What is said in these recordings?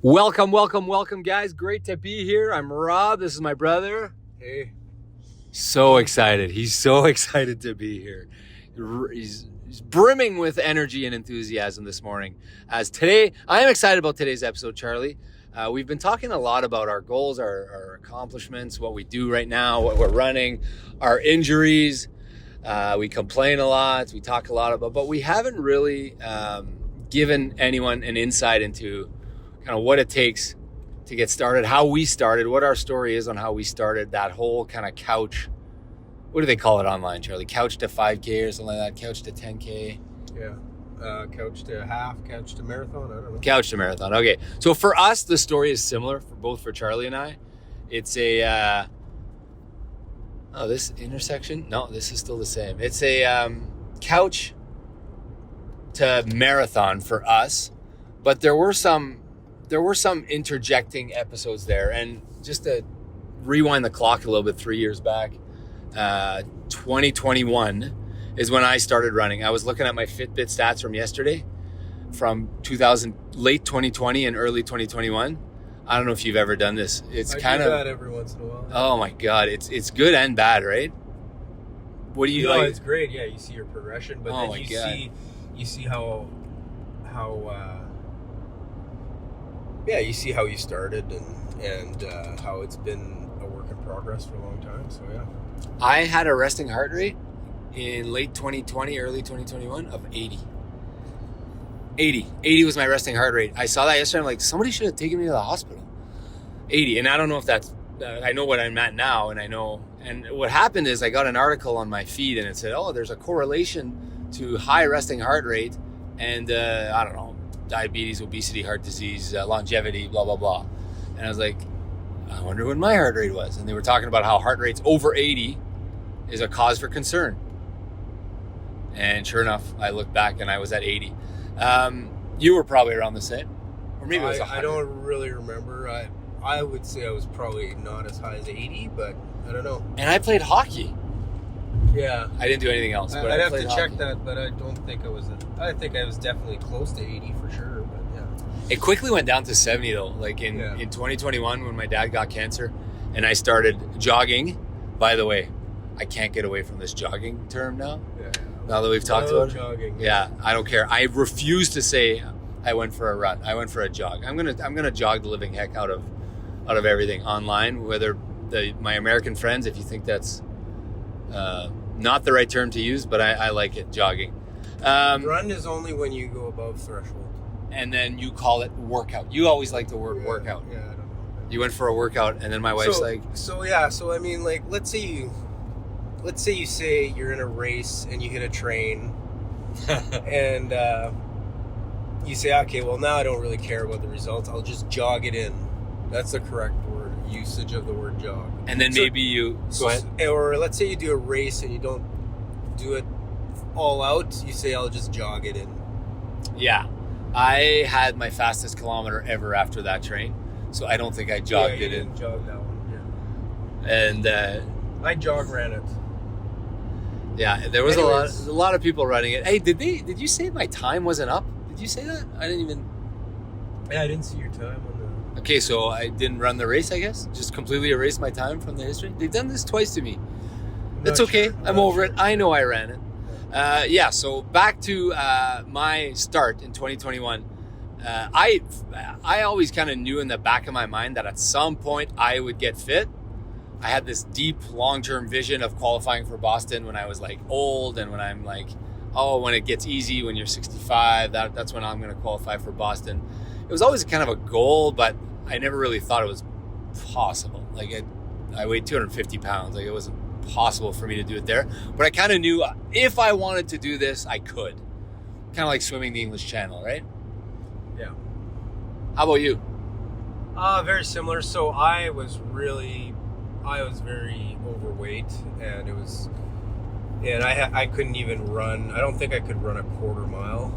Welcome, guys. Great to be here. I'm Rob. This is my brother. Hey. So excited. He's so excited to be here. He's brimming with energy and enthusiasm this morning. I am excited about today's episode, Charlie. We've been talking a lot about our goals, our accomplishments, what we do right now, what we're running, our injuries. We complain a lot. We talk a lot about, but we haven't really given anyone an insight into kind of what it takes to get started, how we started, what our story is on how we started that whole kind of couch. What do they call it online, Charlie? Couch to 5K or something like that? Couch to 10K? Yeah. Couch to half, couch to marathon. I don't know. Couch to marathon. Okay. So for us, the story is similar for both for Charlie and I. It's a, this intersection? No, this is still the same. It's a couch to marathon for us, but there were some interjecting episodes there. And just to rewind the clock a little bit, 3 years back, 2021 is when I started running. I was looking at my Fitbit stats from yesterday, from late 2020 and early 2021. I don't know if you've ever done this. It's kind of that every once in a while. Oh my God, it's good and bad, right? What do you like? It's great. Yeah, you see your progression, but then you see how you see how you started and how it's been a work in progress for a long time. So yeah. I had a resting heart rate in late 2020, early 2021 of 80. 80 was my resting heart rate. I saw that yesterday. I'm like, somebody should have taken me to the hospital. 80. And I don't know if that's, I know what I'm at now. And what happened is I got an article on my feed and it said, there's a correlation to high resting heart rate and, I don't know, diabetes, obesity, heart disease, longevity, blah, blah, blah. And I was like, I wonder what my heart rate was. And they were talking about how heart rates over 80 is a cause for concern. And sure enough, I looked back and I was at 80. You were probably around the same. Or maybe it was 100. I don't really remember. I would say I was probably not as high as 80, but I don't know. And I played hockey. Yeah. I didn't do anything else. I'd have to check that, but I don't think I think I was definitely close to 80 for sure, but yeah. It quickly went down to 70 though. Like in 2021 when my dad got cancer and I started jogging. By the way, I can't get away from this jogging term now. Yeah. Now that we've talked about jogging. Yeah, I don't care. I refuse to say I went for a run. I went for a jog. I'm gonna jog the living heck out of everything online. Whether my American friends, if you think that's not the right term to use, but I like it, jogging. Run is only when you go above threshold. And then you call it workout. You always like the word workout. Yeah, I don't know. You went for a workout, and then my wife's like... So I mean, like, let's say you say you're in a race and you hit a train, and you say, okay, well, now I don't really care about the results. I'll just jog it in. That's the correct usage of the word jog. And then maybe you... Go ahead. Or let's say you do a race and you don't do it all out. You say, I'll just jog it in. Yeah. I had my fastest kilometer ever after that train, so I don't think I jogged it in. Jog that one, yeah. And I ran it. Yeah, there was a lot of people running it. Hey, did you say my time wasn't up? Did you say that? I didn't even... Yeah, I didn't see your time on the... Okay, so I didn't run the race, I guess? Just completely erased my time from the history? They've done this twice to me. It's okay. Sure. I'm over it. I know I ran it. So back to my start in 2021. I always kind of knew in the back of my mind that at some point I would get fit. I had this deep long-term vision of qualifying for Boston when I was like old, and when I'm like, when it gets easy, when you're 65, that's when I'm going to qualify for Boston. It was always kind of a goal, but I never really thought it was possible. Like I weighed 250 pounds. Like it wasn't possible for me to do it there, but I kind of knew if I wanted to do this, I could. Kind of like swimming the English Channel, right? Yeah. How about you? Very similar. So I was very overweight, and I couldn't even run. I don't think I could run a quarter mile,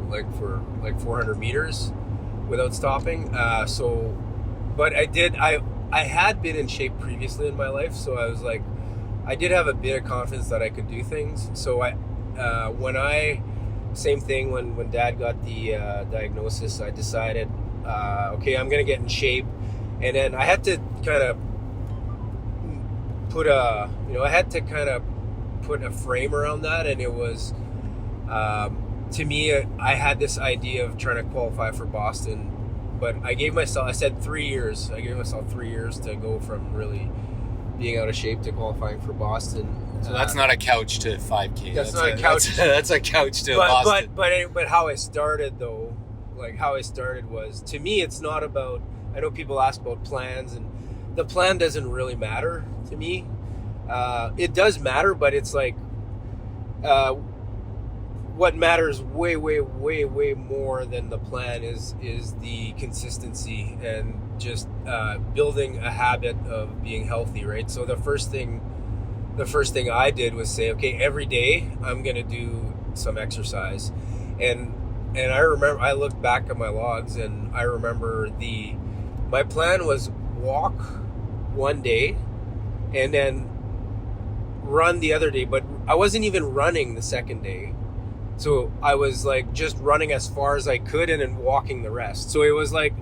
like for 400 meters, without stopping. But I did. I had been in shape previously in my life, so I was like, I did have a bit of confidence that I could do things. So same thing when Dad got the diagnosis, I decided okay, I'm gonna get in shape, and then I had to kind of put a frame around that, and it was to me, I had this idea of trying to qualify for Boston, but I said 3 years. I gave myself 3 years to go from really being out of shape to qualifying for Boston. So that's not a couch to 5K. That's not a couch. That's a couch to Boston. But how I started though, was, to me, it's not about, I know people ask about plans, and the plan doesn't really matter to me. It does matter, but it's like, what matters way more than the plan is the consistency and just building a habit of being healthy, right? So the first thing I did was say, okay, every day I'm gonna do some exercise, and I remember, I looked back at my logs, and I remember my plan was walk one day and then run the other day, but I wasn't even running the second day. So I was like just running as far as I could and then walking the rest. So it was like,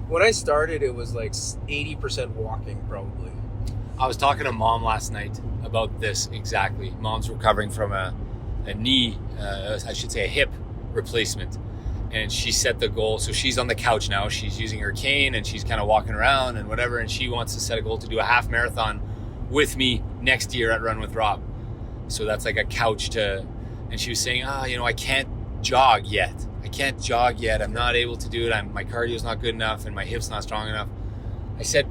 when I started, it was like 80% walking probably. I was talking to Mom last night about this exactly. Mom's recovering from a knee, I should say a hip replacement. And she set the goal. So she's on the couch now. She's using her cane and she's kind of walking around and whatever. And she wants to set a goal to do a half marathon with me next year at Run with Rob. So that's like a couch to... And she was saying, I can't jog yet. I'm not able to do it. My cardio's not good enough and my hip's not strong enough. I said,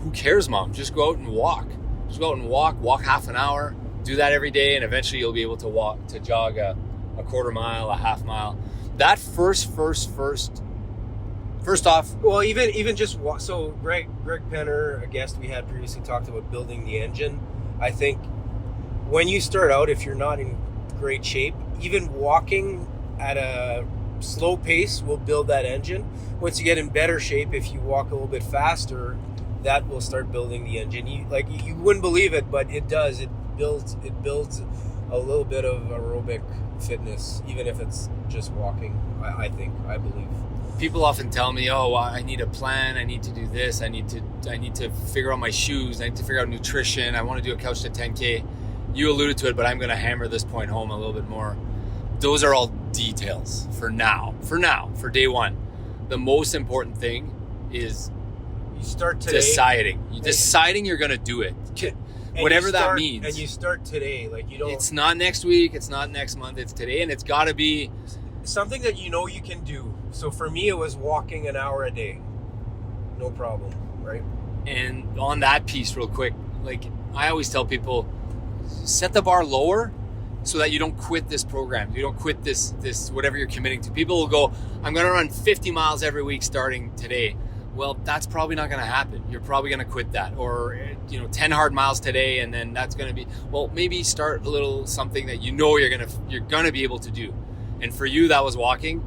who cares, Mom? Just go out and walk. Walk half an hour, do that every day, and eventually you'll be able to jog a quarter mile, a half mile. That first off. Well, even just walk. So Greg Penner, a guest we had previously, talked about building the engine. I think when you start out, if you're not in great shape, even walking at a slow pace will build that engine. Once you get in better shape, if you walk a little bit faster, that will start building the engine. You wouldn't believe it, but it does. It builds a little bit of aerobic fitness, even if it's just walking. I believe. People often tell me, I need a plan. I need to do this. I need to figure out my shoes. I need to figure out nutrition. I want to do a couch to 10K. You alluded to it, but I'm going to hammer this point home a little bit more. Those are all details for now, for day one. The most important thing is you start today. Deciding you're going to do it. Whatever that means. And you start today. It's not next week. It's not next month. It's today. And it's got to be something that you can do. So for me, it was walking an hour a day. No problem, right? And on that piece real quick, I always tell people, set the bar lower so that you don't quit this program. You don't quit this whatever you're committing to. People will go, I'm going to run 50 miles every week starting today. Well, that's probably not going to happen. You're probably going to quit that. Or 10 hard miles today, and then that's going to be, well, maybe start a little something that you're going to be able to do. And for you, that was walking.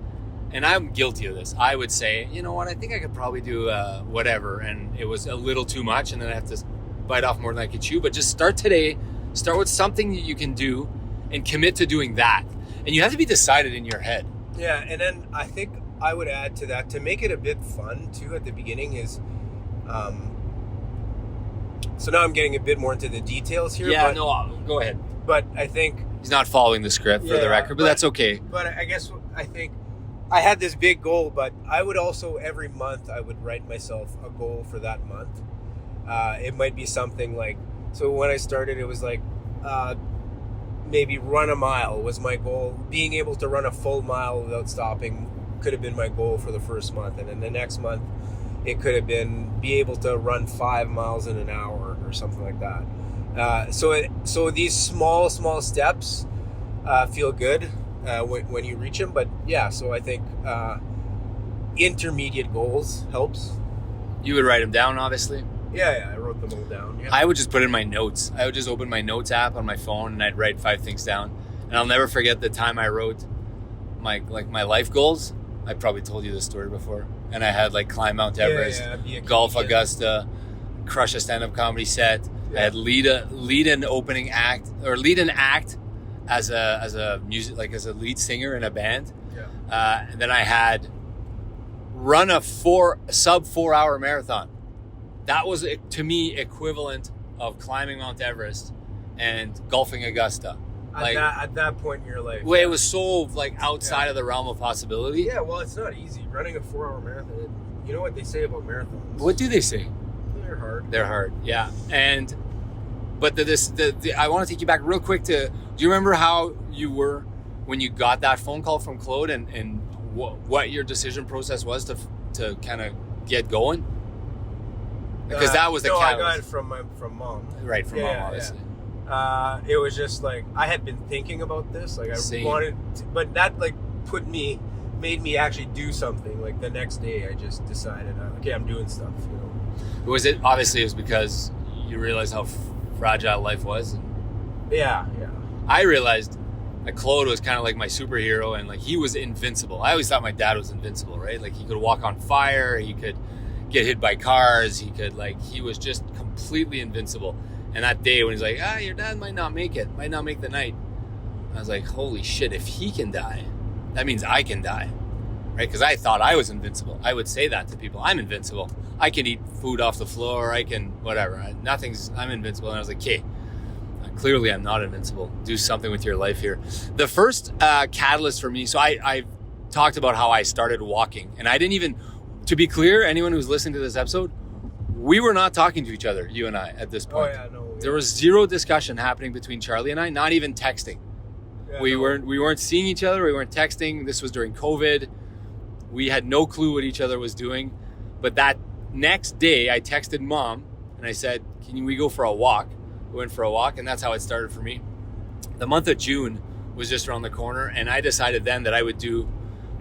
And I'm guilty of this. I would say, you know what, I think I could probably do whatever. And it was a little too much, and then I have to bite off more than I could chew. But just start today. Start with something that you can do and commit to doing that. And you have to be decided in your head. Yeah, and then I think I would add to that, to make it a bit fun too at the beginning, is so now I'm getting a bit more into the details here. Yeah, go ahead. But I think he's not following the script for the record, but that's okay. But I think I had this big goal, but I would also, every month, I would write myself a goal for that month. It might be something like, so when I started, it was like maybe run a mile was my goal. Being able to run a full mile without stopping could have been my goal for the first month. And then the next month, it could have been be able to run 5 miles in an hour or something like that. So these small steps feel good when you reach them. But yeah, so I think intermediate goals helps. You would write them down, obviously. Yeah, I wrote them all down. Yeah. I would just put in my notes. I would just open my notes app on my phone and I'd write 5 things down. And I'll never forget the time I wrote my life goals. I probably told you this story before. And I had climb Mount Everest, golf Augusta, crush a stand-up comedy set. Yeah. I had lead an act as a music, as a lead singer in a band. Yeah. And then I had run a sub 4 hour marathon. That was, to me, equivalent of climbing Mount Everest and golfing Augusta. At that point in your life. Well, it was so like outside of the realm of possibility. Yeah, well, it's not easy. Running a 4 hour marathon, you know what they say about marathons? What do they say? They're hard. They're hard, yeah. But I want to take you back real quick to, do you remember how you were when you got that phone call from Claude and what your decision process was to kind of get going? Because that was the catalyst. I got it from Mom. Right, from Mom, obviously. Yeah. It was just like, I had been thinking about this. Like, I wanted to, but that like made me actually do something. Like the next day I just decided, okay, I'm doing stuff, you know. Was it because you realized how fragile life was? Yeah. I realized that Claude was kind of like my superhero, and like he was invincible. I always thought my dad was invincible, right? Like he could walk on fire, he could get hit by cars, he was just completely invincible. And that day when he's like, your dad might not make the night, I was like, holy shit, if he can die, that means I can die, right? Because I thought I was invincible. I would say that to people, I'm invincible. I can eat food off the floor, I can whatever, I'm invincible. And I was like, okay, clearly I'm not invincible. Do something with your life here. The first catalyst for me, so I talked about how I started walking, and I didn't even, to be clear, anyone who's listening to this episode, we were not talking to each other, you and I, at this point. Oh, yeah, no. There was zero discussion happening between Charlie and I, not even texting. Yeah, we weren't seeing each other, we weren't texting. This was during COVID. We had no clue what each other was doing. But that next day, I texted Mom, and I said, can we go for a walk? We went for a walk, and that's how it started for me. The month of June was just around the corner, and I decided then that I would do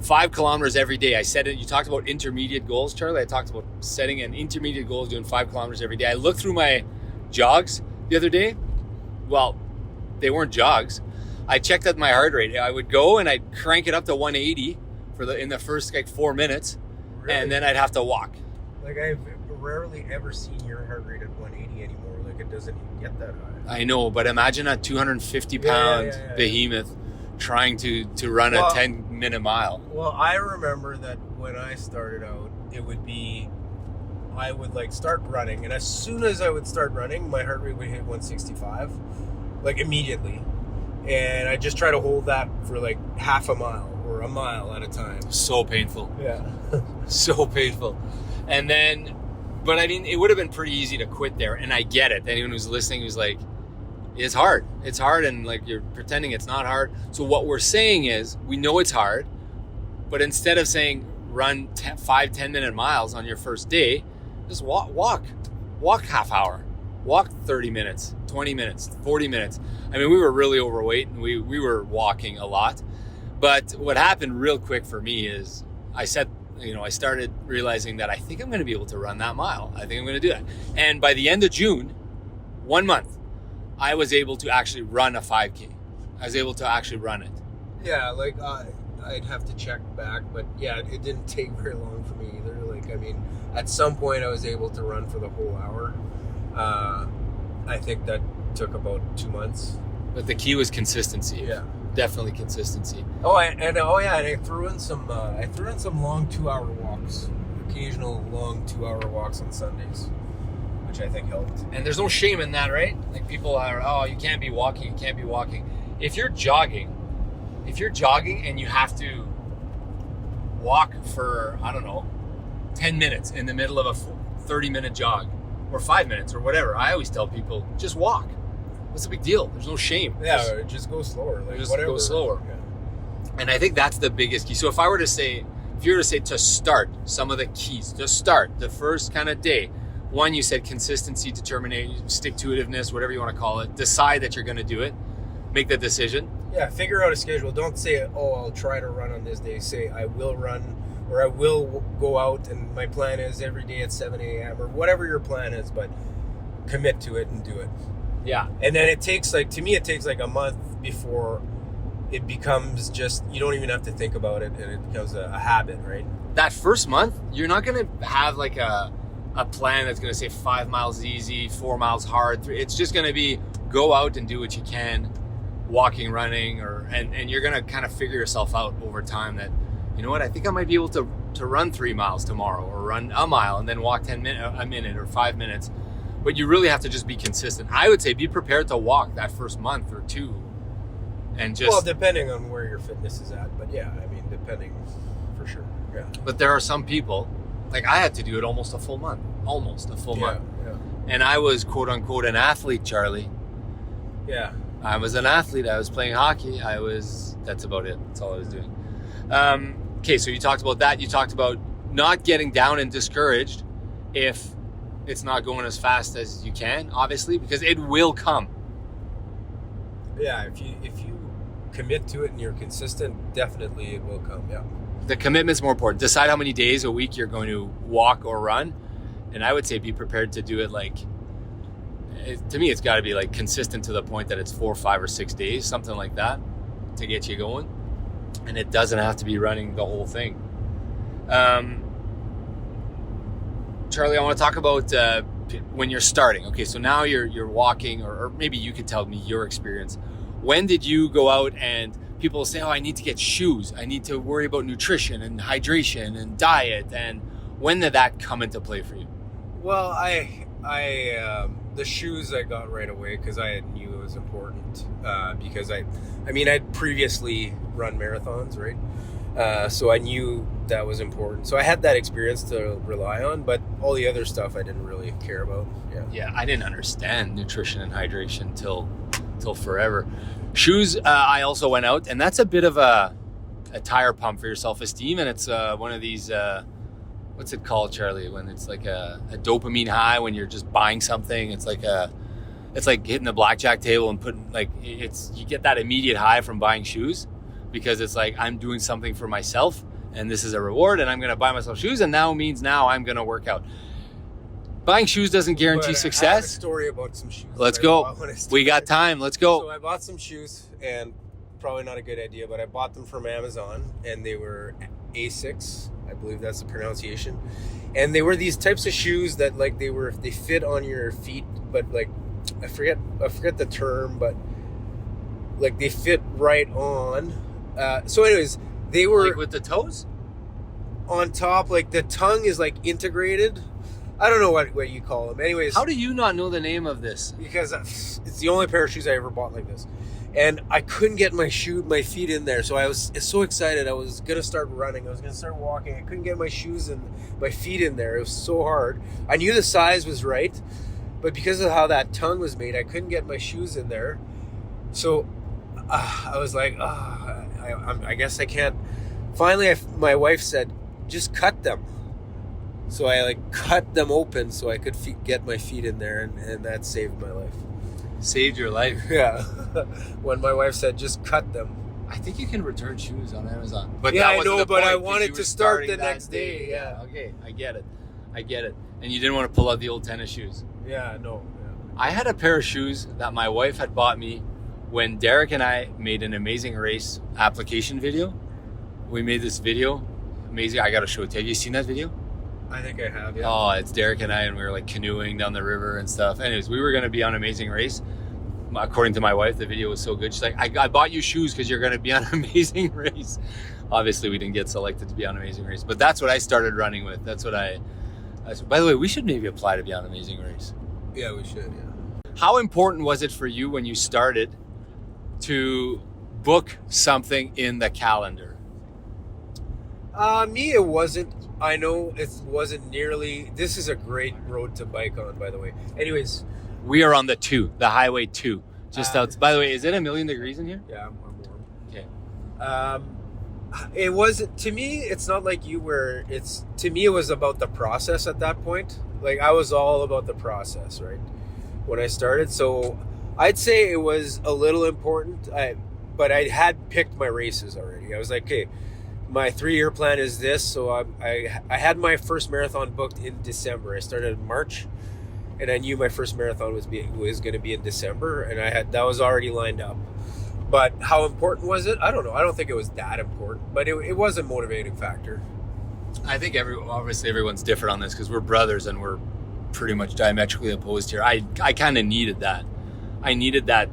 5 kilometers every day. I said it. You talked about intermediate goals, Charlie. I talked about setting an intermediate goal, doing 5 kilometers every day. I looked through my jogs the other day. Well, they weren't jogs. I checked out my heart rate. I would go and I'd crank it up to 180 in the first 4 minutes, really? And then I'd have to walk. Like, I've rarely ever seen your heart rate at 180 anymore. Like, it doesn't even get that high. I know, but imagine a 250-pound behemoth trying to run a 10-minute mile. Well, I remember that when I started out, it would be, I would start running, and as soon as I would start running, my heart rate would hit 165, immediately. And I just try to hold that for half a mile or a mile at a time. So painful. Yeah. So painful. And then, but I mean, it would have been pretty easy to quit there, and I get it. Anyone who's listening who's like, it's hard, and you're pretending it's not hard. So what we're saying is, we know it's hard, but instead of saying run 5-10 minute miles on your first day, just walk half hour, walk 30 minutes, 20 minutes, 40 minutes. I mean, we were really overweight, and we were walking a lot. But what happened real quick for me is I started realizing that I think I'm going to be able to run that mile. I think I'm going to do that. And by the end of June, 1 month, I was able to actually run a 5K. I was able to actually run it. Yeah, I'd have to check back, but yeah, it didn't take very long for me either. At some point I was able to run for the whole hour. I think that took about 2 months. But the key was consistency. Yeah. Definitely consistency. And I threw in some long 2-hour walks, occasional long 2-hour walks on Sundays, which I think helped. And there's no shame in that, right? People are, you can't be walking. If you're jogging and you have to walk for, 10 minutes in the middle of a 30-minute jog, or 5 minutes, or whatever, I always tell people, just walk. What's the big deal? There's no shame. Yeah, just go slower. Go slower. Yeah. And I think that's the biggest key. So if you were to say to start, some of the keys to start the first kind of day, one, you said consistency, determination, stick-to-itiveness, whatever you want to call it. Decide that you're going to do it. Make the decision. Yeah, figure out a schedule. Don't say, I'll try to run on this day. Say, I will run, or I will go out, and my plan is every day at 7 a.m. or whatever your plan is, but commit to it and do it. Yeah. And then it takes to me, it takes a month before it becomes just, you don't even have to think about it, and it becomes a habit, right? That first month, you're not going to have a plan that's going to say 5 miles easy, 4 miles hard. It's just going to be go out and do what you can, walking, running, and you're going to kind of figure yourself out over time that, you know what, I think I might be able to to run 3 miles tomorrow, or run a mile and then walk a minute or 5 minutes. But you really have to just be consistent. I would say be prepared to walk that first month or two, and just. Well, depending on where your fitness is at, but yeah, I mean, depending for sure. Yeah. But there are some people, like I had to do it almost a full month, Yeah. and I was quote unquote an athlete, Charlie. Yeah. I was an athlete. I was playing hockey. That's about it. That's all I was doing. Okay, so you talked about that. You talked about not getting down and discouraged if it's not going as fast as you can, obviously, because it will come. Yeah, if you commit to it and you're consistent, definitely it will come, yeah. The commitment's more important. Decide how many days a week you're going to walk or run. And I would say be prepared to do it to me, it's got to be like consistent to the point that it's 4, 5, or 6 days, something like that, to get you going. And it doesn't have to be running the whole thing. Charlie, I want to talk about when you're starting. Okay, so now you're walking, or maybe you could tell me your experience. When did you go out and people say, oh, I need to get shoes. I need to worry about nutrition and hydration and diet. And when did that come into play for you? Well, I the shoes I got right away because I knew it was important because I'd previously run marathons, right? So I knew that was important. So I had that experience to rely on, but all the other stuff I didn't really care about. Yeah, I didn't understand nutrition and hydration till forever. Shoes, I also went out, and that's a bit of a tire pump for your self-esteem, and it's one of these, what's it called, Charlie, when it's like a dopamine high when you're just buying something. It's like hitting the blackjack table and putting, you get that immediate high from buying shoes, because it's like, I'm doing something for myself, and this is a reward, and I'm going to buy myself shoes, and now I'm going to work out. Buying shoes doesn't guarantee success. I have a story about some shoes. Let's go. We got time. Let's go. So I bought some shoes, and probably not a good idea, but I bought them from Amazon, and they were Asics. I believe that's the pronunciation. And they were these types of shoes that they fit on your feet, but I forget the term, but they fit right on. So anyways, they were with the toes on top, the tongue is integrated. I don't know what you call them. Anyways, how do you not know the name of this? Because it's the only pair of shoes I ever bought like this, and I couldn't get my feet in there. So I was so excited. I was gonna start running. I was gonna start walking. I couldn't get my shoes and my feet in there. It was so hard. I knew the size was right, but because of how that tongue was made, I couldn't get my shoes in there. So I was like, I guess I can't. Finally, my wife said, just cut them. So I cut them open so I could get my feet in there, and that saved my life. Saved your life? Yeah. When my wife said, just cut them. I think you can return shoes on Amazon. But yeah, I know, but I wanted to start the next day. Yeah. Okay, I get it. And you didn't want to pull out the old tennis shoes. Yeah, no. Yeah. I had a pair of shoes that my wife had bought me when Derek and I made an Amazing Race application video. We made this video. Amazing. I got to show it to you. Have you seen that video? I think I have, yeah. Oh, it's Derek and I, and we were canoeing down the river and stuff. Anyways, we were going to be on Amazing Race. According to my wife, the video was so good. She's like, I bought you shoes because you're going to be on Amazing Race. Obviously, we didn't get selected to be on Amazing Race, but that's what I started running with. That's what by the way, we should maybe apply to be on Amazing Race. Yeah, we should, yeah. How important was it for you when you started to book something in the calendar? Me, it wasn't. I know it wasn't nearly. This is a great road to bike on, by the way. Anyways, we are on the Highway 2, just out. By the way, is it 1,000,000 degrees in here? Yeah, I'm warm. Okay. It wasn't, to me. It's not like you, where it's, to me, it was about the process at that point. I was all about the process, right, when I started. So I'd say it was a little important. But I had picked my races already. I was like, okay, my 3-year plan is this. So I had my first marathon booked in December. I started in March, and I knew my first marathon was going to be in December, and that was already lined up. But how important was it? I don't know. I don't think it was that important, but it was a motivating factor. I think obviously everyone's different on this because we're brothers and we're pretty much diametrically opposed here. I kind of needed that. I needed that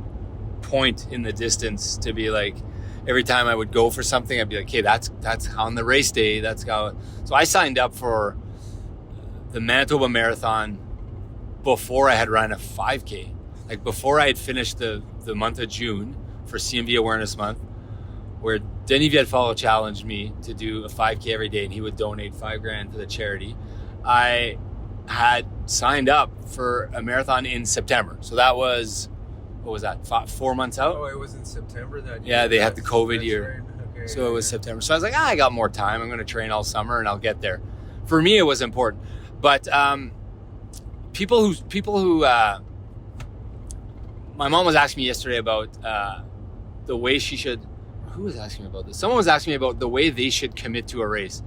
point in the distance to be like, every time I would go for something, I'd be like, okay, that's on the race day. That's how. So I signed up for the Manitoba Marathon before I had run a 5K. Like before I had finished the month of June for CMV Awareness Month, where Denis Vietfalo challenged me to do a 5K every day, and he would donate $5,000 to the charity. I had signed up for a marathon in September. So that was, what was that, 4 months out? Oh, it was in September that year? Yeah, they had the COVID year. Right. Okay, So it was September. So I was like, I got more time. I'm going to train all summer and I'll get there. For me, it was important. But people who my mom was asking me yesterday about the way she should, who was asking me about this? Someone was asking me about the way they should commit to a race.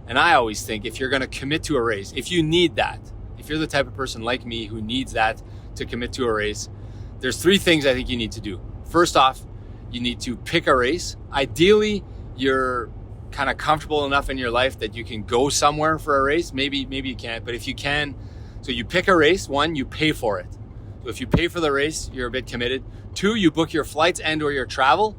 And I always think if you're going to commit to a race, if you need that, if you're the type of person like me who needs that to commit to a race, there's 3 things I think you need to do. First off, you need to pick a race. Ideally, you're kind of comfortable enough in your life that you can go somewhere for a race. Maybe you can't, but if you can, so you pick a race. 1, you pay for it. So if you pay for the race, you're a bit committed. 2, you book your flights and or your travel.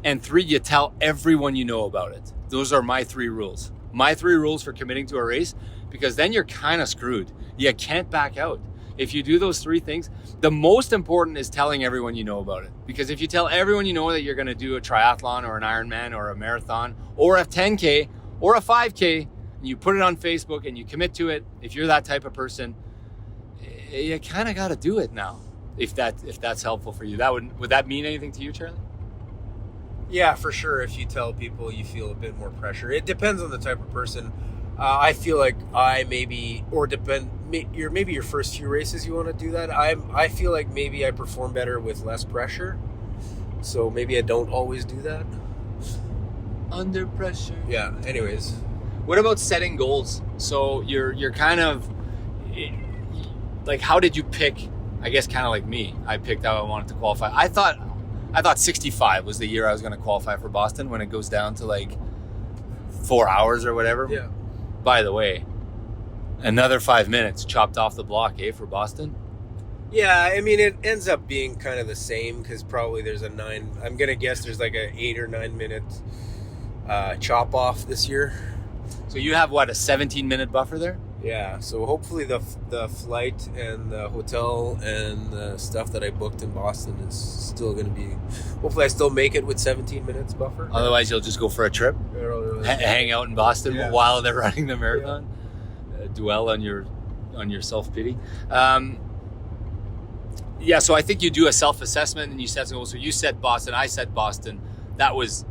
And 3, you tell everyone you know about it. Those are my 3 rules. My 3 rules for committing to a race, because then you're kind of screwed. You can't back out. If you do those 3 things, the most important is telling everyone you know about it. Because if you tell everyone you know that you're going to do a triathlon or an Ironman or a marathon or a 10K or a 5K, and you put it on Facebook and you commit to it, if you're that type of person, you kind of got to do it now. If that's helpful for you, would that mean anything to you, Charlie? Yeah, for sure. If you tell people, you feel a bit more pressure. It depends on the type of person. I feel like maybe your first few races you want to do that. I feel like maybe I perform better with less pressure, so maybe I don't always do that. Under pressure. Yeah. Anyways, what about setting goals? So you're kind of like, how did you pick? I guess kind of like me. I picked how I wanted to qualify. I thought 65 was the year I was going to qualify for Boston when it goes down to like 4 hours or whatever. Yeah. By the way, another 5 minutes chopped off the block, for Boston? Yeah, I mean, it ends up being kind of the same because probably there's I'm going to guess there's like a 8 or 9 minute chop off this year. So you have, what, a 17-minute buffer there? Yeah, so hopefully the flight and the hotel and the stuff that I booked in Boston is still going to be... Hopefully I still make it with 17 minutes buffer. Otherwise you'll just go for a trip, hang out in Boston while they're running the marathon, dwell on your self-pity. So I think you do a self-assessment and you set some goals. So you set Boston, I set Boston. That was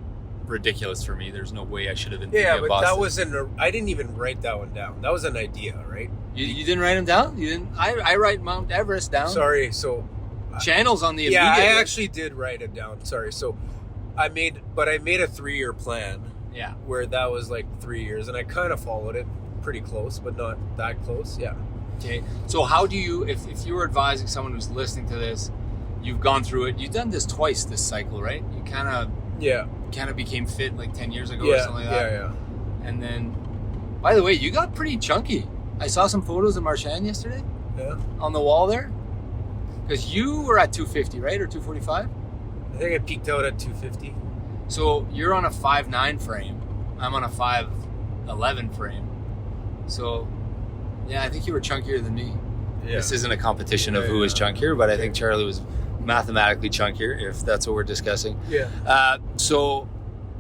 ridiculous for me. There's no way I should have been thinking of Boston. That wasn't. I didn't even write that one down. That was an idea, right? You didn't write them down? You didn't? I write Mount Everest down. Sorry. So channels on the I immediate actually did write it down. Sorry. So I made a 3-year plan. Yeah. Where that was like 3 years, and I kind of followed it pretty close, but not that close. Yeah. Okay. So how do you, if you were advising someone who's listening to this, you've gone through it. You've done this twice this cycle, right? You kind of became fit like 10 years ago or something like that. Yeah. And then, by the way, you got pretty chunky. I saw some photos of Marchand yesterday. Yeah. On the wall there. Because you were at 250, right? Or 245? I think I peaked out at 250. So you're on a 5'9" frame. I'm on a 5'11" frame. So, yeah, I think you were chunkier than me. Yeah. This isn't a competition of who is chunkier, but I think Charlie was mathematically chunkier, if that's what we're discussing. Yeah.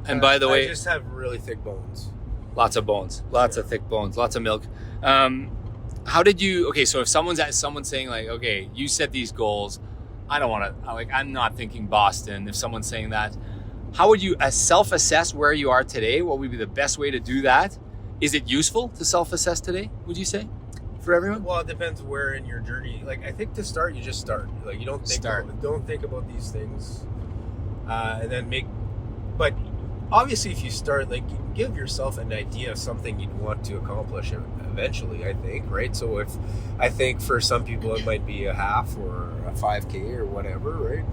And by the way, I just have really thick bones. Lots of bones, lots of thick bones, lots of milk. How did you? Okay, so if someone's saying like, okay, you set these goals, I don't want to. I'm not thinking Boston. If someone's saying that, how would you self-assess where you are today? What would be the best way to do that? Is it useful to self-assess today? Would you say? For everyone? Well, it depends where in your journey. Like, I think to start, you just start. Like, you don't think about these things, and then But obviously, if you start, like, give yourself an idea of something you'd want to accomplish eventually. I think, right? So I think for some people it might be a half or a 5K or whatever, right?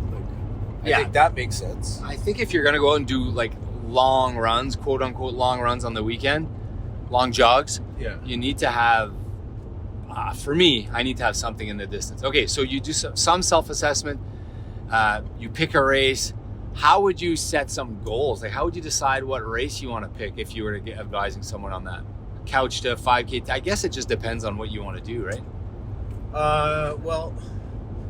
Like, I think that makes sense. I think if you're gonna go out and do like long runs, quote unquote long runs on the weekend, long jogs, you need to have. For me, I need to have something in the distance. Okay, so you do some self-assessment. You pick a race. how would you set some goals? Like, how would you decide what race you want to pick if you were to get advising someone on that? Couch to 5K. I guess it just depends on what you want to do, right? Well,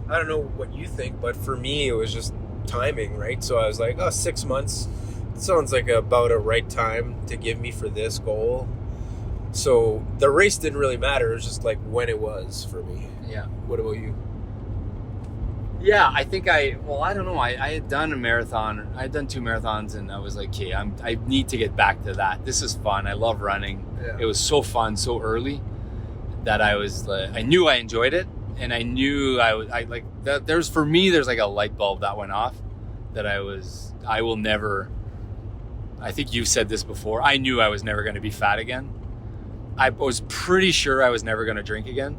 I don't know what you think, but for me, it was just timing, right? So I was like, 6 months sounds like about a right time to give me for this goal. So the race didn't really matter. It was just like when it was for me. Yeah. What about you? Yeah, I think I don't know. I had done a marathon. I had done 2 marathons, and I was like, okay, I need to get back to that. This is fun. I love running. Yeah. It was so fun so early that I knew I enjoyed it, and I knew I like that. There's like a light bulb that went off that I will never. I think you've said this before. I knew I was never going to be fat again. I was pretty sure I was never going to drink again.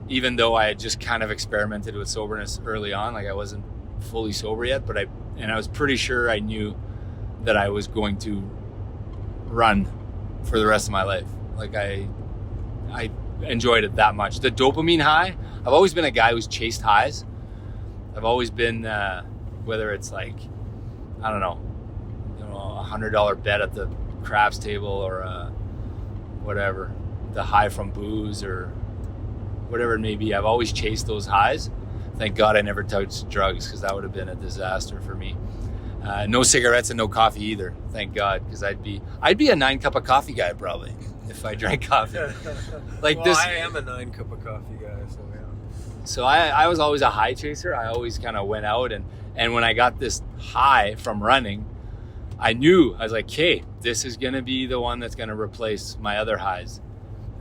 Even though I had just kind of experimented with soberness early on, like I wasn't fully sober yet, but I was pretty sure I knew that I was going to run for the rest of my life. Like I enjoyed it that much. The dopamine high, I've always been a guy who's chased highs. I've always been, whether it's like, I don't know, $100 bet at the craps table or whatever, the high from booze or whatever it may be. I've always chased those highs. Thank God I never touched drugs, because that would have been a disaster for me. No cigarettes and no coffee either. Thank God, because I'd be a 9 cup of coffee guy probably if I drank coffee. I am a 9 cup of coffee guy, so yeah. So I was always a high chaser. I always kind of went out and when I got this high from running, I was like, okay, this is going to be the one that's going to replace my other highs.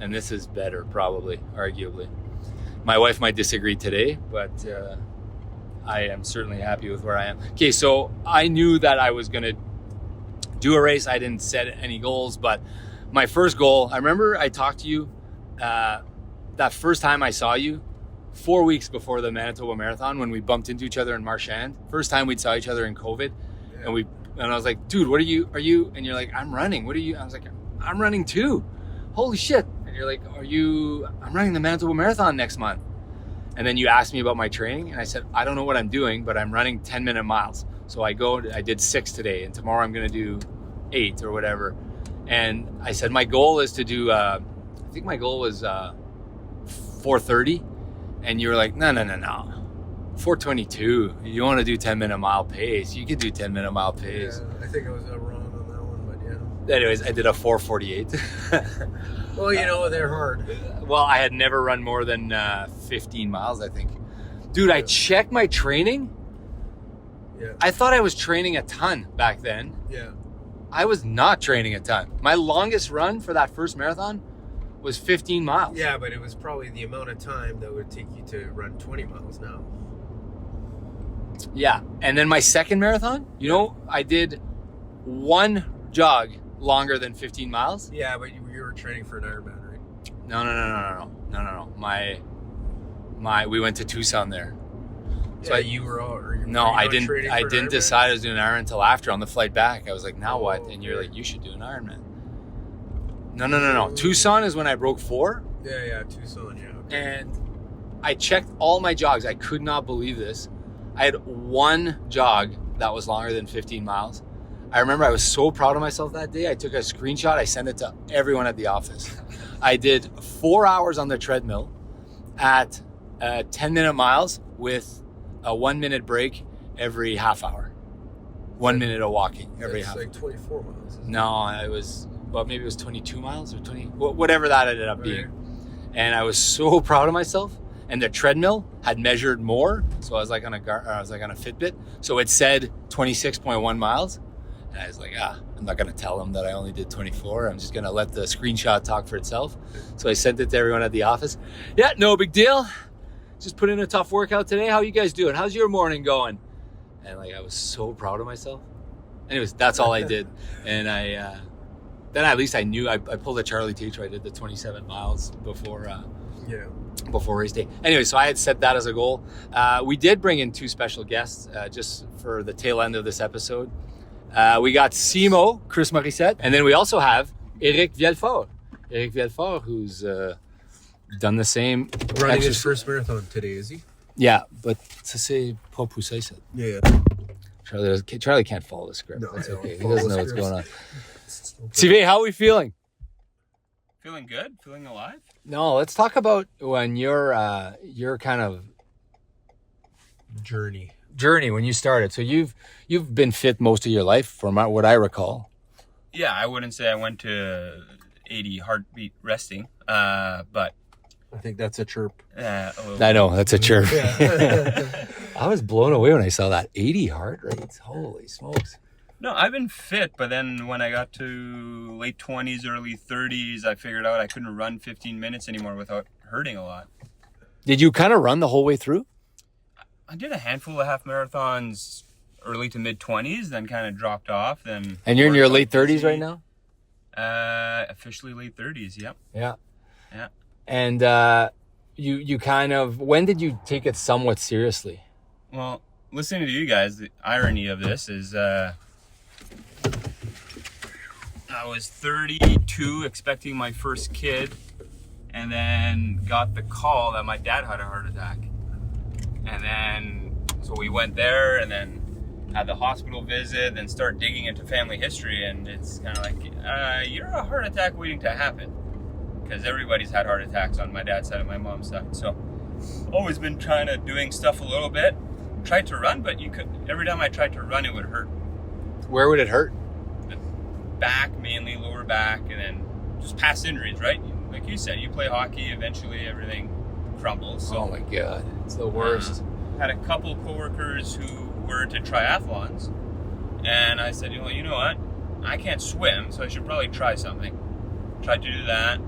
And this is better, probably, arguably. My wife might disagree today, but I am certainly happy with where I am. Okay, so I knew that I was going to do a race. I didn't set any goals, but my first goal, I remember I talked to you that first time I saw you, 4 weeks before the Manitoba Marathon, when we bumped into each other in Marchand. First time we'd saw each other in COVID. Yeah. And I was like, dude, what are you? And you're like, I'm running. What are you? I was like, I'm running too. Holy shit. And you're like, I'm running the Manitoba Marathon next month. And then you asked me about my training, and I said, I don't know what I'm doing, but I'm running 10-minute miles. So I did 6 today, and tomorrow I'm going to do 8 or whatever. And I said, my goal is to do, I think my goal was 4:30. And you were like, no. 4:22. You want to do 10-minute mile pace. You could do 10-minute mile pace. Yeah, I think I was wrong on that one, but yeah. Anyways, I did a 4:48. Well, they're hard. Well, I had never run more than 15 miles, I think. Dude, I checked my training. Yeah. I thought I was training a ton back then. Yeah. I was not training a ton. My longest run for that first marathon was 15 miles. Yeah, but it was probably the amount of time that would take you to run 20 miles now. Yeah. And then my second marathon, I did one jog longer than 15 miles. Yeah, but you were training for an Ironman, right? No. We went to Tucson there. So I didn't decide I was doing an Ironman until after on the flight back. I was like, now what? And you're like, you should do an Ironman. No. Tucson is when I broke 4. Yeah, Tucson, yeah. Okay. And I checked all my jogs. I could not believe this. I had one jog that was longer than 15 miles. I remember I was so proud of myself that day. I took a screenshot. I sent it to everyone at the office. I did 4 hours on the treadmill at 10-minute miles with a 1-minute break every half hour. 1 minute of walking every half hour. It's like 24 miles. No, maybe it was 22 miles or 20, whatever that ended up being. And I was so proud of myself. And the treadmill had measured more, so I was like on a Fitbit. So it said 26.1 miles, and I was like, I'm not gonna tell them that I only did 24. I'm just gonna let the screenshot talk for itself. So I sent it to everyone at the office. Yeah, no big deal. Just put in a tough workout today. How you guys doing? How's your morning going? And I was so proud of myself. Anyways, that's all I did. And then at least I knew I pulled a Charlie Teacher. I did the 27 miles before race day. Anyway, so I had set that as a goal. We did bring in 2 special guests just for the tail end of this episode. We got Simo, Chris Morissette, and then we also have Eric Vielfort. Eric Vielfort, who's done the same. Running his first marathon today, is he? Yeah, but ça c'est pas poussé ça. Yeah. Charlie can't follow the script. No, That's I don't okay. He follow doesn't the know what's scripts. going on. Okay. CV, how are we feeling? Feeling good? Feeling alive? No, let's talk about when your kind of Journey. when you started. So you've been fit most of your life, from what I recall. Yeah, I wouldn't say I went to 80 heartbeat resting, but I think that's a chirp. I know, that's a chirp. I was blown away when I saw that 80 heart rates. Holy smokes. No, I've been fit, but then when I got to late 20s, early 30s, I figured out I couldn't run 15 minutes anymore without hurting a lot. Did you kind of run the whole way through? I did a handful of half marathons early to mid 20s, then kind of dropped off. Then And you're in your late 30s right now? Officially late 30s, yep. Yeah. Yeah. And you kind of, when did you take it somewhat seriously? Well, listening to you guys, the irony of this is I was 32 expecting my first kid, and then got the call that my dad had a heart attack. And then, so we went there and then had the hospital visit, then start digging into family history, and it's kind of like, you're a heart attack waiting to happen. Because everybody's had heart attacks on my dad's side and my mom's side. So, always been trying to doing stuff a little bit. Tried to run, but every time I tried to run, it would hurt. Where would it hurt? The back, mainly lower back, and then just past injuries, right? Like you said, you play hockey, eventually everything crumbles. So, Oh my God, it's the worst. had a couple coworkers who were into triathlons, and I said, you know what? I can't swim, so I should probably try something. Tried to do that.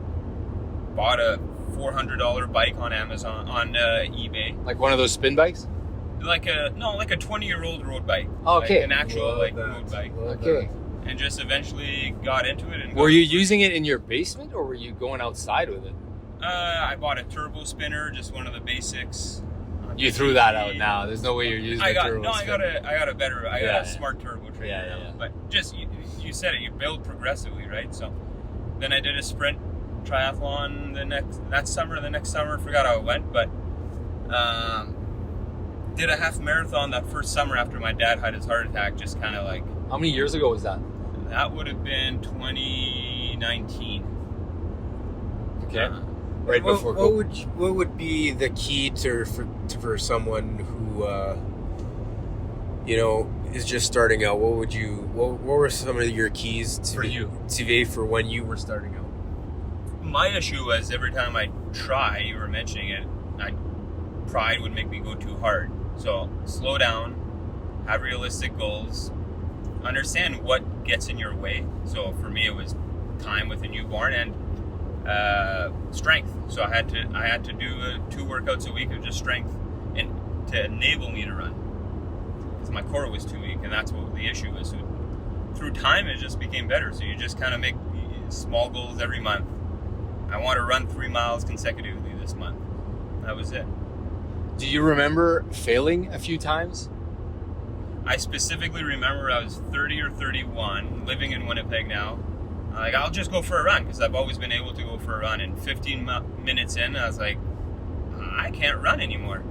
Bought a $400 bike on Amazon, on eBay. Like one of those spin bikes? Like a 20-year-old road bike. Okay. Like an actual Love that. road bike. Okay. And just eventually got into it. And Were you using it in your basement, or were you going outside with it? I bought a turbo spinner, just one of the basics. You threw that out now. There's no way you're using a turbo spinner. I got a better. I got Yeah, a smart turbo trainer Yeah, now. yeah. But just you said it. You build progressively, right? So then I did a sprint triathlon the next summer. Forgot how it went, but did a half marathon that first summer after my dad had his heart attack. Just kind of like, How many years ago was that? that would have been 2019. Okay. Right What- before what COVID. what would be the key for someone who is just starting out? What were some of your keys For you. for when you were starting out? My issue was every time I try, you were mentioning it, pride would make me go too hard. So slow down, have realistic goals, understand what gets in your way. So for me, it was time with a newborn and strength. So I had to do 2 workouts a week of just strength and to enable me to run. Because my core was too weak, and that's what the issue was. So through time, it just became better. So you just kind of make small goals every month. I want to run 3 miles consecutively this month. That was it. Do you remember failing a few times? I specifically remember I was 30 or 31, living in Winnipeg now. Like, I'll just go for a run because I've always been able to go for a run. And 15 minutes in, I was like, I can't run anymore.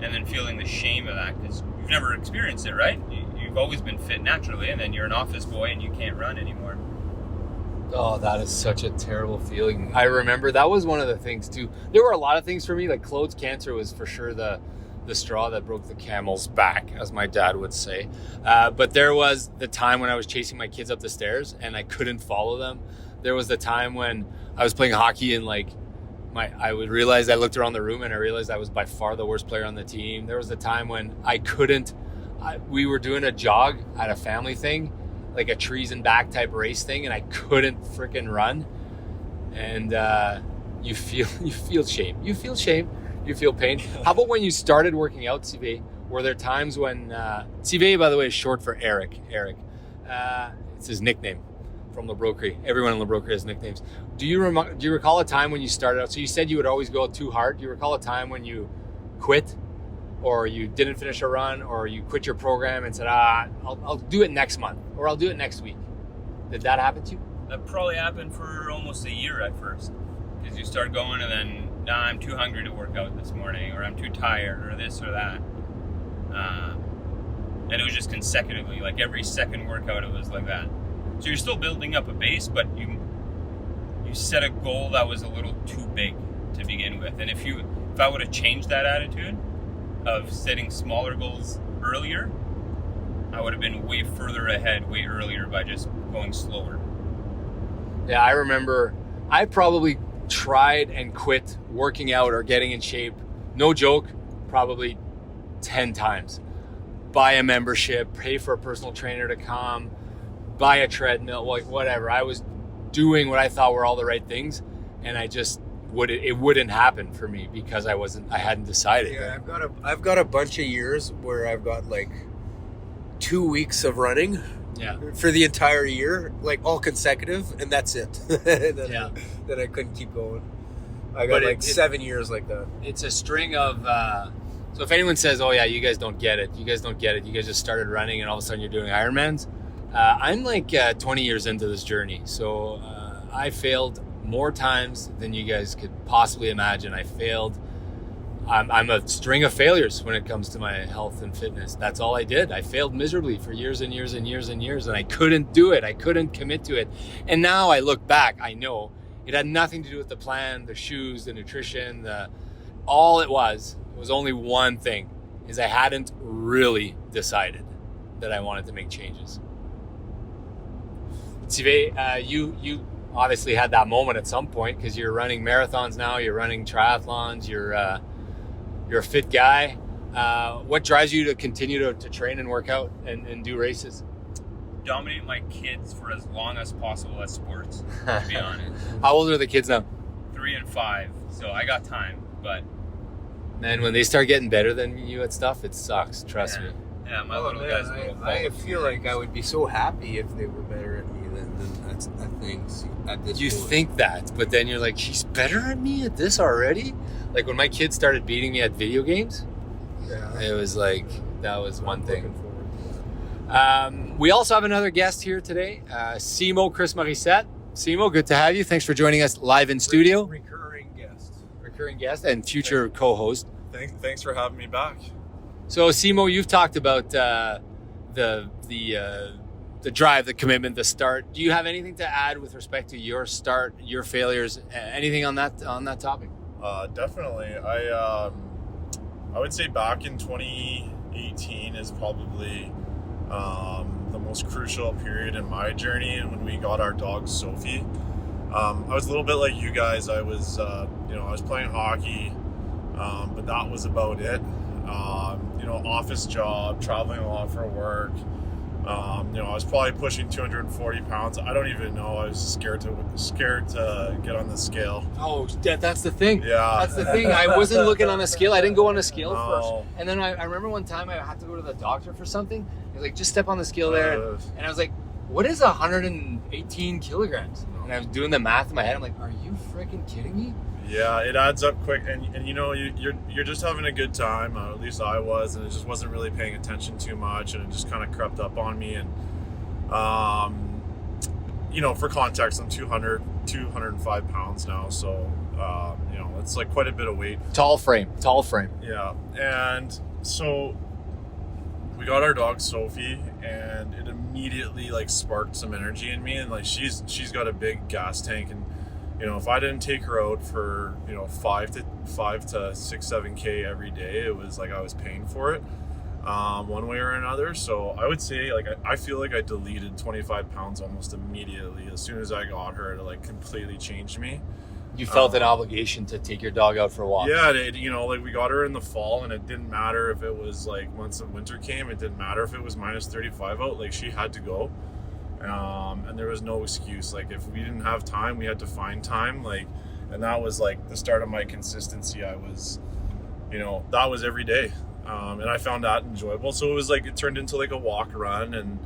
And then feeling the shame of that because you've never experienced it, right? You've always been fit naturally, and then you're an office boy and you can't run anymore. Oh, that is such a terrible feeling. I remember that was one of the things too. There were a lot of things for me, like clothes cancer was for sure the straw that broke the camel's back, as my dad would say. But there was the time when I was chasing my kids up the stairs and I couldn't follow them. There was the time when I was playing hockey and I would realize, I looked around the room and I realized I was by far the worst player on the team. There was the time when we were doing a jog at a family thing, like a trees and back type race thing, and I couldn't freaking run. And you feel shame. You feel shame. You feel pain. How about when you started working out, CV? Were there times when CV, by the way, is short for Eric. It's his nickname from Le Broquerie. Everyone in Le Broquerie has nicknames. Do you recall a time when you started out? So you said you would always go too hard. Do you recall a time when you quit, or you didn't finish a run, or you quit your program and said, I'll do it next month, or I'll do it next week? Did that happen to you? That probably happened for almost a year at first. Because you start going and then, I'm too hungry to work out this morning, or I'm too tired, or this or that. and it was just consecutively, like every second workout it was like that. So you're still building up a base, but you set a goal that was a little too big to begin with. And if I would have changed that attitude of setting smaller goals earlier, I would have been way further ahead way earlier by just going slower. Yeah, I remember I probably tried and quit working out or getting in shape, no joke, probably 10 times. Buy a membership, pay for a personal trainer to come, buy a treadmill, like whatever. I was doing what I thought were all the right things, and it wouldn't happen for me because I hadn't decided. Yeah, I've got a bunch of years where I've got like 2 weeks of running. Yeah. For the entire year, like all consecutive, and that's it. Yeah. Then I couldn't keep going. I got 7 years like that. It's a string of. So if anyone says, "Oh yeah, you guys don't get it. You guys don't get it. You guys just started running, and all of a sudden you're doing Ironmans," I'm like 20 years into this journey, so I failed more times than you guys could possibly imagine. I failed. I'm a string of failures when it comes to my health and fitness. That's all I did. I failed miserably for years and years and years and years, and I couldn't do it. I couldn't commit to it. And now I look back, I know it had nothing to do with the plan, the shoes, the nutrition, all it was only one thing, is I hadn't really decided that I wanted to make changes. Sylvain, you obviously had that moment at some point because you're running marathons now, you're running triathlons, you're a fit guy. What drives you to continue to train and work out and do races? Dominate my kids for as long as possible at sports, to be honest. How old are the kids now? 3 and 5, so I got time, but... Man, when they start getting better than you at stuff, it sucks, trust me. Yeah, my little guys... I feel like I would be so happy if they were better at me than things at this You point. think that, but then you're like, he's better at me at this already? Like when my kids started beating me at video games, Yeah. it was like, that was one thing. Looking forward to that. We also have another guest here today, Simo Chris Morissette. Simo, good to have you. Thanks for joining us live in studio. Recurring guest and future co-host. Thanks for having me back. So Simo, you've talked about the drive, the commitment, the start. Do you have anything to add with respect to your start, your failures, anything on that topic? Definitely. I would say back in 2018 is probably the most crucial period in my journey, and when we got our dog Sophie. I was a little bit like you guys. I was I was playing hockey, but that was about it. Office job, traveling a lot for work. I was probably pushing 240 pounds. I don't even know. I was scared to get on the scale. Oh, that's the thing. Yeah. That's the thing. I wasn't looking on a scale. I didn't go on a scale No. first. And then I remember one time I had to go to the doctor for something. He was like, just step on the scale there. And I was like, what is 118 kilograms? And I was doing the math in my head. I'm like, are you freaking kidding me? Yeah, it adds up quick, and you're just having a good time. At least I was, and it just wasn't really paying attention too much, and it just kind of crept up on me. And for context, I'm 205 pounds now, so it's like quite a bit of weight. Tall frame. Yeah, and so we got our dog Sophie, and it immediately like sparked some energy in me, and like she's got a big gas tank, and if I didn't take her out for 5 to 6, 7K every day, it was like I was paying for it one way or another. So I would say like I feel like I deleted 25 pounds almost immediately as soon as I got her. It like completely changed me. You felt an obligation to take your dog out for a walk. Yeah, like we got her in the fall, and it didn't matter if it was like once the winter came. It didn't matter if it was minus 35 out. Like she had to go. And there was no excuse. Like if we didn't have time, we had to find time. Like, and that was like the start of my consistency. I was, that was every day, and I found that enjoyable. So it was like it turned into like a walk run, and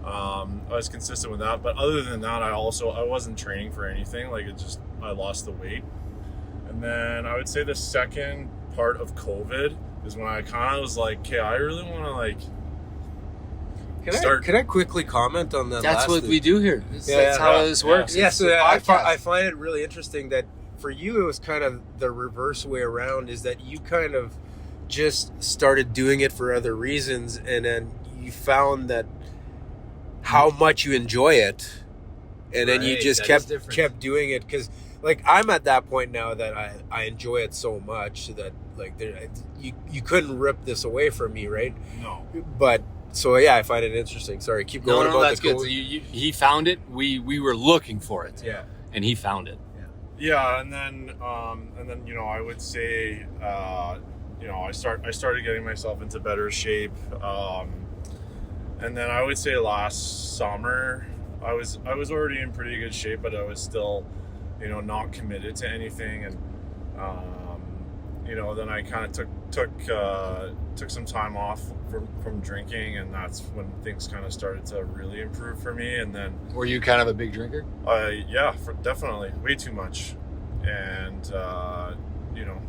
I was consistent with that. But other than that, I wasn't training for anything. Like I lost the weight, and then I would say the second part of COVID is when I kind of was like, okay, I really want to like. Can I quickly comment on that? That's what we do here. That's how this works. Yeah, so I find it really interesting that for you it was kind of the reverse way around, is that you kind of just started doing it for other reasons, and then you found that how much you enjoy it, and then you Right, just that is different. kept doing it, because like I'm at that point now that I enjoy it so much that like you couldn't rip this away from me, right? No. But so yeah, I find it interesting. Sorry, keep going. No, about that's the good. So he found it. We were looking for it. Yeah. And he found it. Yeah, and then I would say I started getting myself into better shape, and then I would say last summer I was already in pretty good shape, but I was still not committed to anything, and then I kind of took some time off from drinking, and that's when things kind of started to really improve for me. And then Were you kind of a big drinker? definitely way too much, and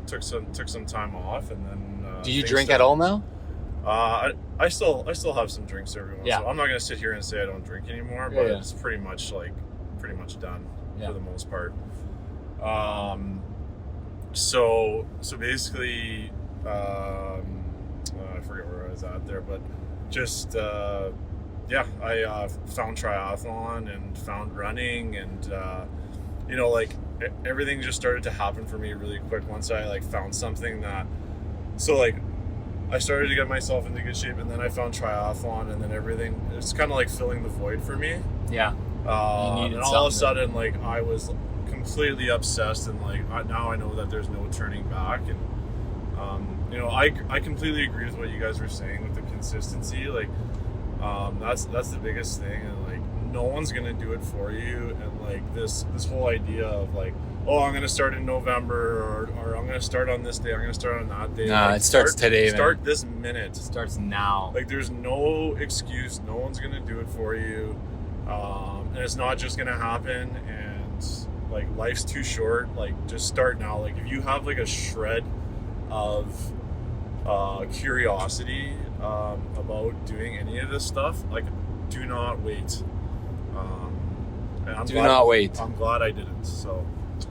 took some time off, and then Do you things drink started- at all now? I still have some drinks every once. Yeah. So I'm not gonna sit here and say I don't drink anymore, but Yeah. it's pretty much done Yeah. for the most part. So basically, I forget where I was at there, but just I found triathlon and found running, and everything just started to happen for me really quick once I found something that. So I started to get myself into good shape, and then I found triathlon, and then everything. It's kind of like filling the void for me. Yeah. And needed all of a something. sudden, I was completely obsessed, and now I know that there's no turning back. And I completely agree with what you guys were saying with the consistency. That's the biggest thing, and no one's gonna do it for you. And this whole idea of I'm gonna start in November, or I'm gonna start on this day, I'm gonna start on that day. Nah, it starts today, man. Start this minute. It starts now. There's no excuse. No one's gonna do it for you, and it's not just gonna happen. And life's too short. Just start now. If you have a shred of curiosity about doing any of this stuff, do not wait. And Do not wait. I'm glad I didn't. So.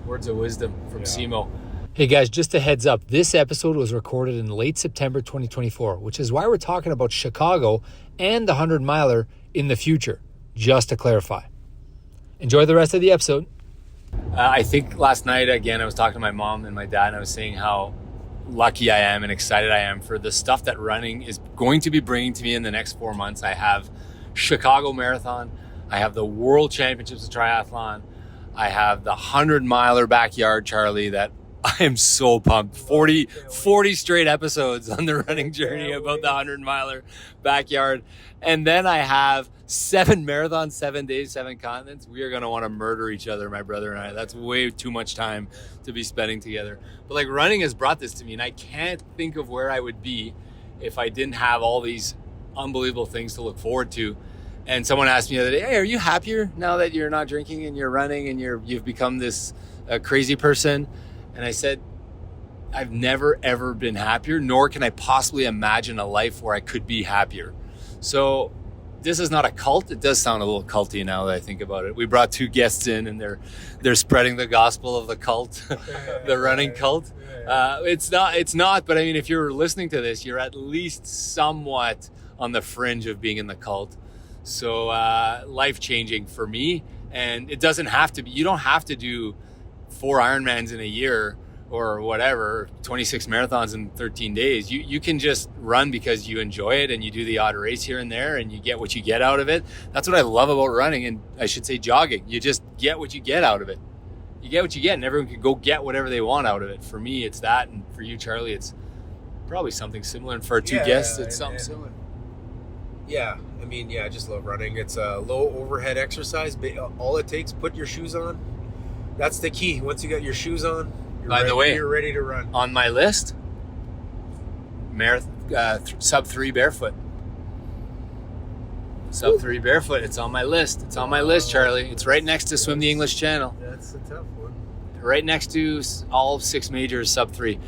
Words of wisdom from Yeah. Simo. Hey guys, just a heads up. This episode was recorded in late September 2024, which is why we're talking about Chicago and the 100 miler in the future, just to clarify. Enjoy the rest of the episode. I think last night, again, I was talking to my mom and my dad, and I was saying how lucky I am and excited I am for the stuff that running is going to be bringing to me in the next 4 months. I have Chicago Marathon. I have the World Championships of Triathlon. I have the 100 miler backyard, Charlie, that I am so pumped. 40 straight episodes on the running journey about the 100 miler backyard. And then I have 7 marathons, 7 days, 7 continents. We are going to want to murder each other, my brother and I. That's way too much time to be spending together. But running has brought this to me, and I can't think of where I would be if I didn't have all these unbelievable things to look forward to. And someone asked me the other day, hey, are you happier now that you're not drinking and you're running and you've become this crazy person? And I said, I've never, ever been happier, nor can I possibly imagine a life where I could be happier. So this is not a cult. It does sound a little culty now that I think about it. We brought 2 guests in, and they're spreading the gospel of the cult, the running cult. It's not, but I mean, if you're listening to this, you're at least somewhat on the fringe of being in the cult. So life-changing for me, and it doesn't have to be. You don't have to do 4 Ironmans in a year or whatever, 26 marathons in 13 days. You can just run because you enjoy it, and you do the odd race here and there, and you get what you get out of it. That's what I love about running, and I should say jogging. You just get what you get out of it. You get what you get, and everyone can go get whatever they want out of it. For me, it's that, and for you, Charlie, it's probably something similar. And for our 2 guests, it's something similar. Yeah, I mean, I just love running. It's a low overhead exercise. All it takes, put your shoes on. That's the key. Once you got your shoes on, you're ready to run. On my list, sub 3 barefoot. Sub 3 barefoot. It's on my list. It's on my list, Charlie. It's right next to Swim the English Channel. That's a tough one. Right next to all 6 majors, sub 3.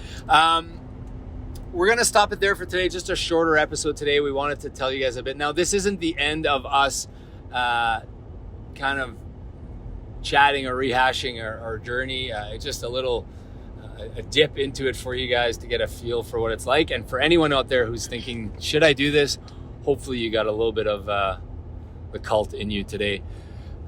We're going to stop it there for today. Just a shorter episode today. We wanted to tell you guys a bit. Now, this isn't the end of us kind of chatting or rehashing our journey. It's just a little a dip into it for you guys to get a feel for what it's like. And for anyone out there who's thinking, should I do this? hopefully you got a little bit of the cult in you today.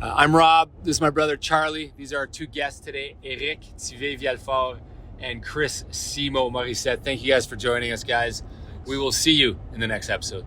I'm Rob. This is my brother Charlie. These are our two guests today, Eric Thivé-Vialfort and Chris Simo Morissette. Thank you guys for joining us, guys. We will see you in the next episode.